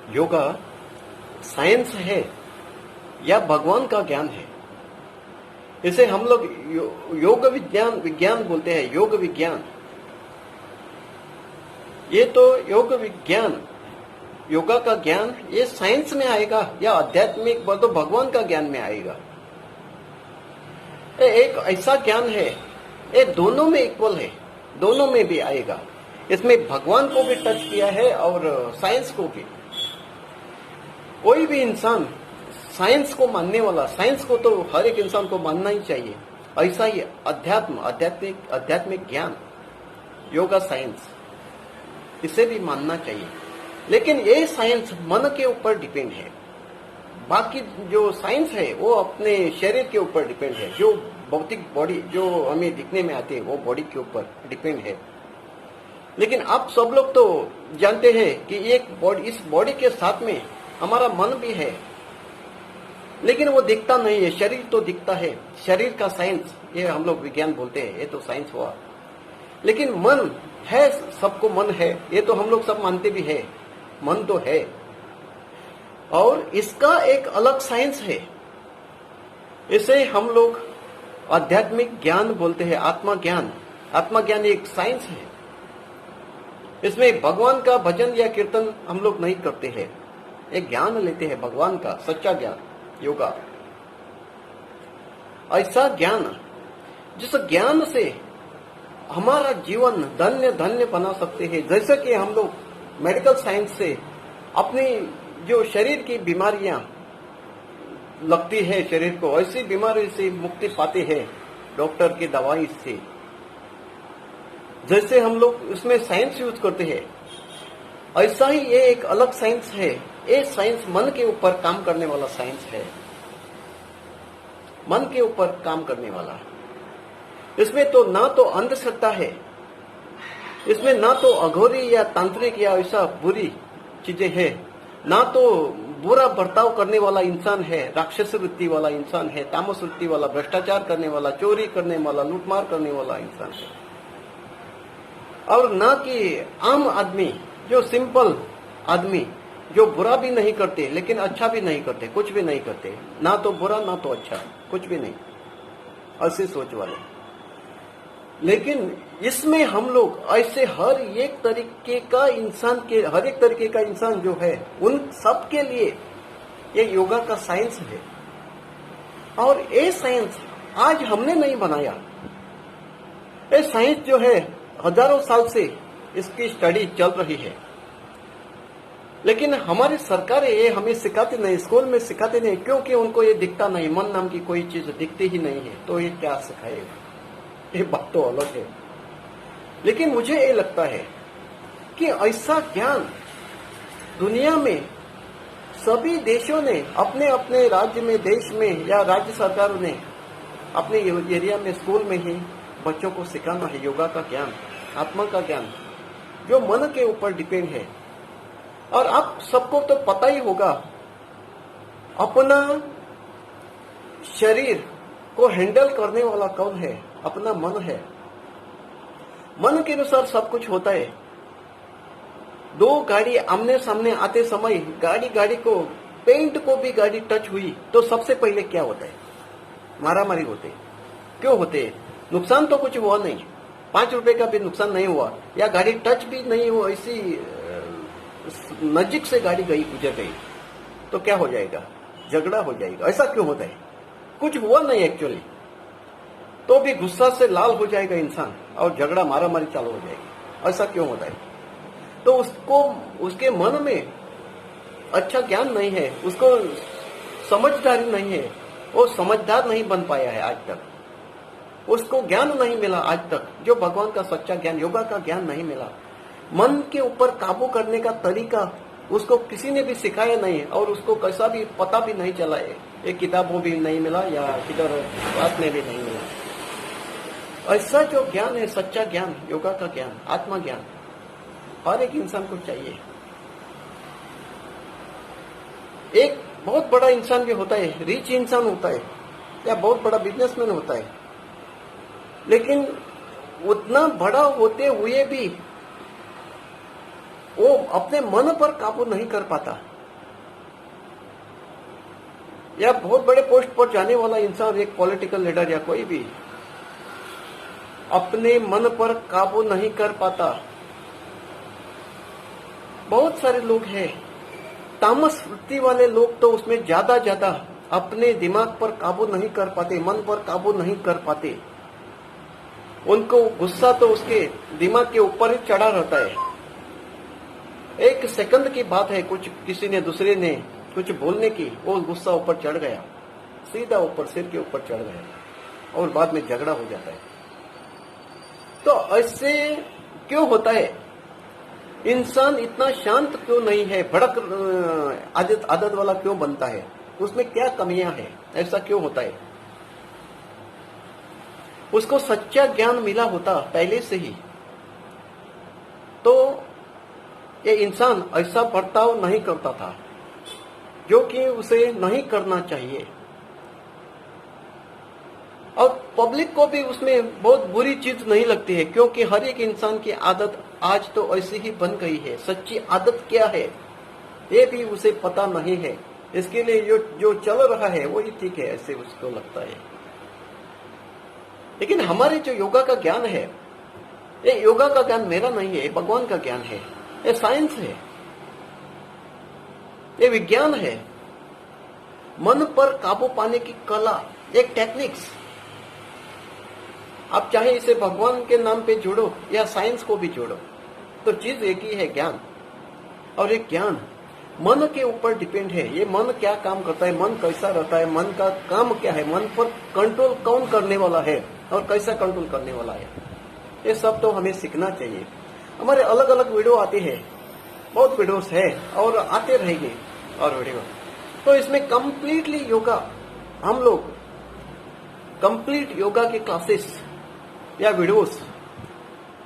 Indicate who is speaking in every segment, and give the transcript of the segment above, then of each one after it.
Speaker 1: Yoga science है या भगवान का ज्ञान है? इसे हम लोग योग विज्ञान बोलते हैं, योग विज्ञान। ये तो योग विज्ञान, योगा का ज्ञान, ये साइंस में आएगा या आध्यात्मिक बोल तो भगवान का ज्ञान में आएगा? एक ऐसा ज्ञान है, ये दोनों में इक्वल है, दोनों में भी आएगा। इसमें भगवान को भी टच किया है और साइंस को भी। कोई भी इंसान साइंस को मानने वाला, साइंस को तो हर एक इंसान को मानना ही चाहिए, ऐसा ही आध्यात्मिक ज्ञान, योगा साइंस, इसे भी मानना चाहिए। लेकिन ये साइंस मन के ऊपर डिपेंड है। बाकी जो साइंस है वो अपने शरीर के ऊपर डिपेंड है, जो भौतिक बॉडी जो हमें दिखने में आती है वो बॉडी के ऊपर डिपेंड है। लेकिन आप सब लोग तो जानते हैं कि इस बॉडी के साथ में हमारा मन भी है, लेकिन वो दिखता नहीं है। शरीर तो दिखता है, शरीर का साइंस, ये हम लोग विज्ञान बोलते हैं, ये तो साइंस हुआ। लेकिन मन है, सबको मन है, ये तो हम लोग सब मानते भी है, मन तो है। और इसका एक अलग साइंस है, इसे हम लोग आध्यात्मिक ज्ञान बोलते हैं, आत्मज्ञान। आत्मज्ञान एक साइंस है। इसमें भगवान का भजन या कीर्तन हम लोग नहीं करते हैं, एक ज्ञान लेते हैं भगवान का, सच्चा ज्ञान, योगा। ऐसा ज्ञान जिस ज्ञान से हमारा जीवन धन्य धन्य बना सकते हैं। जैसे कि हम लोग मेडिकल साइंस से अपनी जो शरीर की बीमारियां लगती है शरीर को, ऐसी बीमारी से मुक्ति पाते हैं डॉक्टर की दवाई से। जैसे हम लोग उसमें साइंस यूज करते हैं, ऐसा ही ये एक अलग साइंस है। ये साइंस मन के ऊपर काम करने वाला साइंस है, मन के ऊपर काम करने वाला। इसमें तो ना तो अंधश्रद्धा है, इसमें ना तो अघोरी या तांत्रिक या ऐसा बुरी चीजें है, ना तो बुरा बर्ताव करने वाला इंसान है, राक्षस वृत्ति वाला इंसान है, तामस वृत्ति वाला, भ्रष्टाचार करने वाला, चोरी करने वाला, लूटमार करने वाला इंसान है। और ना कि आम आदमी, जो सिंपल आदमी, जो बुरा भी नहीं करते लेकिन अच्छा भी नहीं करते, कुछ भी नहीं करते, ना तो बुरा ना तो अच्छा, कुछ भी नहीं, ऐसे सोच वाले। लेकिन इसमें हम लोग ऐसे हर एक तरीके का इंसान जो है, उन सब के लिए ये योगा का साइंस है। और ये साइंस आज हमने नहीं बनाया, ये साइंस जो है हजारों साल से इसकी स्टडी चल रही है। लेकिन हमारी सरकारें ये हमें सिखाती नहीं, स्कूल में सिखाते नहीं, क्योंकि उनको ये दिखता नहीं, मन नाम की कोई चीज दिखती ही नहीं है, तो ये क्या सिखाएगा? ये बात तो अलग है। लेकिन मुझे ये लगता है कि ऐसा ज्ञान दुनिया में सभी देशों ने अपने अपने राज्य में, देश में या राज्य सरकारों ने अपने एरिया में, स्कूल में ही बच्चों को सिखाना है योगा का ज्ञान, आत्मा का ज्ञान, जो मन के ऊपर डिपेंड है। और आप सबको तो पता ही होगा, अपना शरीर को हैंडल करने वाला कौन है? अपना मन है। मन के अनुसार सब कुछ होता है। दो गाड़ी आमने सामने आते समय गाड़ी को, पेंट को भी गाड़ी टच हुई तो सबसे पहले क्या होता है? मारामारी होते। क्यों होते? नुकसान तो कुछ हुआ नहीं, 5 रुपए का भी नुकसान नहीं हुआ, या गाड़ी टच भी नहीं हुआ, ऐसी नजीक से गाड़ी गई, गुजर गई, तो क्या हो जाएगा? झगड़ा हो जाएगा। ऐसा क्यों होता है? कुछ हुआ नहीं एक्चुअली, तो भी गुस्सा से लाल हो जाएगा इंसान और झगड़ा, मारामारी चालू हो जाएगी। ऐसा क्यों होता है? तो उसके मन में अच्छा ज्ञान नहीं है, उसको समझदारी नहीं है, वो समझदार नहीं बन पाया है आज तक, उसको ज्ञान नहीं मिला आज तक, जो भगवान का सच्चा ज्ञान, योगा का ज्ञान नहीं मिला। मन के ऊपर काबू करने का तरीका उसको किसी ने भी सिखाया नहीं, और उसको कैसा भी पता भी नहीं चला है, एक किताबों भी नहीं मिला या किधर बात में भी नहीं मिला। ऐसा जो ज्ञान है, सच्चा ज्ञान, योगा का ज्ञान, आत्मा ज्ञान, हर एक इंसान को चाहिए। एक बहुत बड़ा इंसान भी होता है, रिच इंसान होता है या बहुत बड़ा बिजनेसमैन होता है, लेकिन उतना बड़ा होते हुए भी वो अपने मन पर काबू नहीं कर पाता, या बहुत बड़े पोस्ट पर जाने वाला इंसान, एक पॉलिटिकल लीडर या कोई भी, अपने मन पर काबू नहीं कर पाता। बहुत सारे लोग हैं, तामस वृत्ति वाले लोग तो उसमें ज्यादा अपने दिमाग पर काबू नहीं कर पाते, मन पर काबू नहीं कर पाते। उनको गुस्सा तो उसके दिमाग के ऊपर ही चढ़ा रहता है। एक सेकंड की बात है, कुछ किसी ने दूसरे ने कुछ बोलने की, वो गुस्सा ऊपर चढ़ गया, सीधा ऊपर सिर के ऊपर चढ़ गया और बाद में झगड़ा हो जाता है। तो ऐसे क्यों होता है? इंसान इतना शांत क्यों नहीं है, भड़क आदत वाला क्यों बनता है? उसमें क्या कमियां हैं? ऐसा क्यों होता है? उसको सच्चा ज्ञान मिला होता पहले से ही तो ये इंसान ऐसा बर्ताव नहीं करता था, जो कि उसे नहीं करना चाहिए। और पब्लिक को भी उसमें बहुत बुरी चीज नहीं लगती है, क्योंकि हर एक इंसान की आदत आज तो ऐसी ही बन गई है। सच्ची आदत क्या है ये भी उसे पता नहीं है। इसके लिए जो चल रहा है वही ठीक है, ऐसे उसको लगता है। लेकिन हमारे जो योगा का ज्ञान है, ये योगा का ज्ञान मेरा नहीं है, ये भगवान का ज्ञान है, ये साइंस है, ये विज्ञान है। मन पर काबू पाने की कला, एक टेक्निक्स। आप चाहे इसे भगवान के नाम पे जोड़ो या साइंस को भी जोड़ो, तो चीज एक ही है, ज्ञान। और एक ज्ञान मन के ऊपर डिपेंड है। ये मन क्या काम करता है, मन कैसा रहता है, मन का काम क्या है, मन पर कंट्रोल कौन करने वाला है और कैसा कंट्रोल करने वाला है, ये सब तो हमें सीखना चाहिए। हमारे अलग अलग वीडियो आते हैं, बहुत वीडियोस है और आते रहेंगे और वीडियो। तो इसमें कंप्लीटली योगा, हम लोग कंप्लीट योगा के क्लासेस या वीडियोस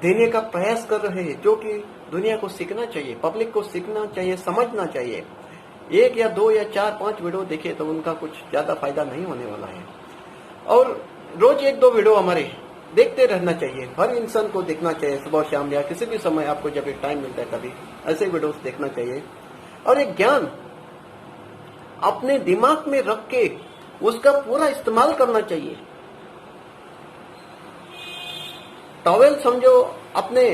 Speaker 1: देने का प्रयास कर रहे हैं, जो कि दुनिया को सीखना चाहिए, पब्लिक को सीखना चाहिए, समझना चाहिए। एक या दो या 4-5 वीडियो देखे तो उनका कुछ ज्यादा फायदा नहीं होने वाला है। और रोज 1-2 वीडियो हमारे देखते रहना चाहिए। हर इंसान को देखना चाहिए, सुबह शाम या किसी भी समय आपको जब एक टाइम मिलता है तभी ऐसे वीडियोस देखना चाहिए। और एक ज्ञान अपने दिमाग में रख के उसका पूरा इस्तेमाल करना चाहिए। टॉवेल समझो अपने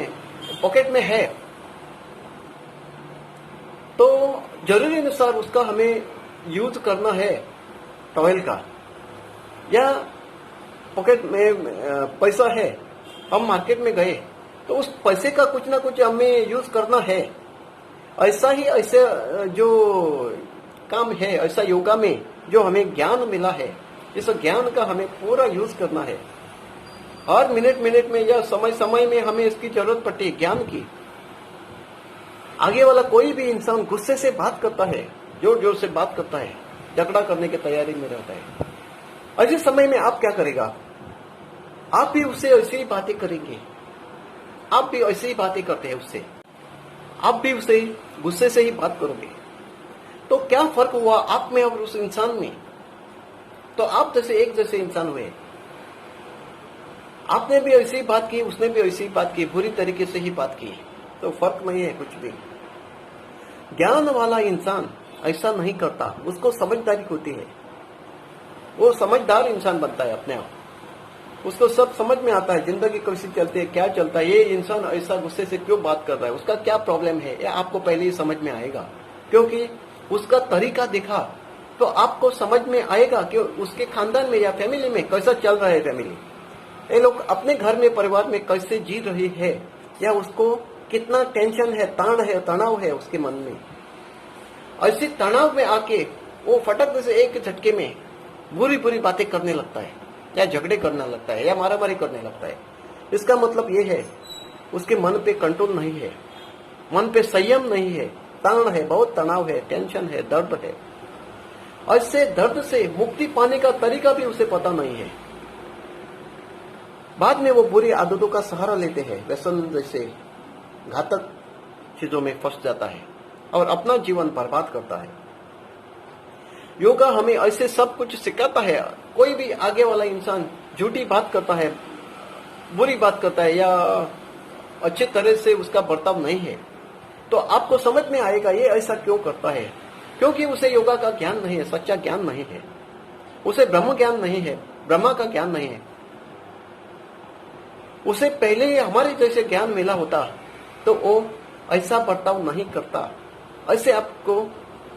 Speaker 1: पॉकेट में है, तो जरूरी अनुसार उसका हमें यूज करना है टॉवेल का। या पॉकेट में पैसा है, हम मार्केट में गए तो उस पैसे का कुछ ना कुछ हमें यूज करना है। ऐसा ही ऐसे जो काम है, ऐसा योगा में जो हमें ज्ञान मिला है, इस ज्ञान का हमें पूरा यूज करना है। हर मिनट में या समय में हमें इसकी जरूरत पड़ती है, ज्ञान की। आगे वाला कोई भी इंसान गुस्से से बात करता है, जोर जोर से बात करता है, झगड़ा करने की तैयारी में रहता है। ऐसे समय में आप क्या करेगा? आप भी उससे ऐसी ही बातें करेंगे, आप भी ऐसे ही बातें करते हैं उससे, आप भी उससे गुस्से से ही बात करोगे। तो क्या फर्क हुआ आप में और उस इंसान में? तो आप जैसे एक जैसे इंसान हुए। आपने भी ऐसी ही बात की, उसने भी ऐसी ही बात की, बुरी तरीके से ही बात की, तो फर्क नहीं है कुछ भी। ज्ञान वाला इंसान ऐसा नहीं करता, उसको समझदारी होती है, वो समझदार इंसान बनता है अपने आप। उसको सब समझ में आता है, जिंदगी कैसी चलती है, क्या चलता है, ये इंसान ऐसा गुस्से से क्यों बात कर रहा है, उसका क्या प्रॉब्लम है, ये आपको पहले ही समझ में आएगा। क्योंकि उसका तरीका देखा तो आपको समझ में आएगा कि उसके खानदान में या फैमिली में कैसा चल रहा है फैमिली, ये लोग अपने घर में परिवार में कैसे जी रहे हैं, या उसको कितना टेंशन है, ताण है, तनाव है उसके मन में। ऐसे तनाव में आके वो फटक से एक झटके में बुरी बुरी बातें करने लगता है, या झगड़े करने लगता है, या मारामारी करने लगता है। इसका मतलब ये है उसके मन पे कंट्रोल नहीं है, मन पे संयम नहीं है, ताण है, बहुत तनाव है, टेंशन है, दर्द है। ऐसे दर्द से मुक्ति पाने का तरीका भी उसे पता नहीं है। बाद में वो बुरी आदतों का सहारा लेते हैं, व्यसन जैसे घातक चीजों में फंस जाता है और अपना जीवन बर्बाद करता है। योगा हमें ऐसे सब कुछ सिखाता है। कोई भी आगे वाला इंसान झूठी बात करता है, बुरी बात करता है, या अच्छी तरह से उसका बर्ताव नहीं है, तो आपको समझ में आएगा ये ऐसा क्यों करता है। क्योंकि उसे योगा का ज्ञान नहीं है, सच्चा ज्ञान नहीं है, उसे ब्रह्म ज्ञान नहीं है, ब्रह्मा का ज्ञान नहीं है। उसे पहले ही हमारे जैसे ज्ञान मिला होता तो वो ऐसा बर्ताव नहीं करता। ऐसे आपको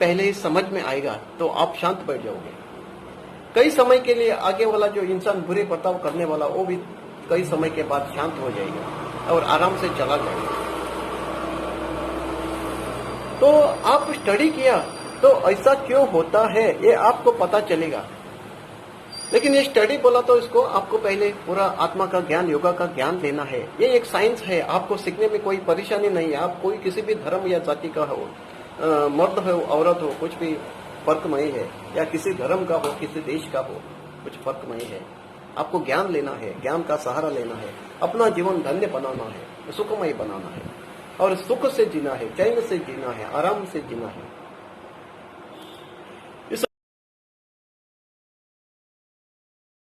Speaker 1: पहले ही समझ में आएगा तो आप शांत बैठ जाओगे। कई समय के लिए आगे वाला जो इंसान बुरे बर्ताव करने वाला वो भी कई समय के बाद शांत हो जाएगा और आराम से चला जाएगा। तो आप स्टडी किया तो ऐसा क्यों होता है ये आपको पता चलेगा। लेकिन ये स्टडी बोला तो इसको आपको पहले पूरा आत्मा का ज्ञान, योगा का ज्ञान लेना है। ये एक साइंस है, आपको सीखने में कोई परेशानी नहीं है। आप कोई किसी भी धर्म या जाति का हो, मर्द हो औरत हो, कुछ भी फर्क नहीं है, या किसी धर्म का हो किसी देश का हो, कुछ फर्क नहीं है। आपको ज्ञान लेना है, ज्ञान का सहारा लेना है, अपना जीवन धन्य बनाना है, सुखमय बनाना है और सुख से जीना है, चैन से जीना है, आराम से जीना है।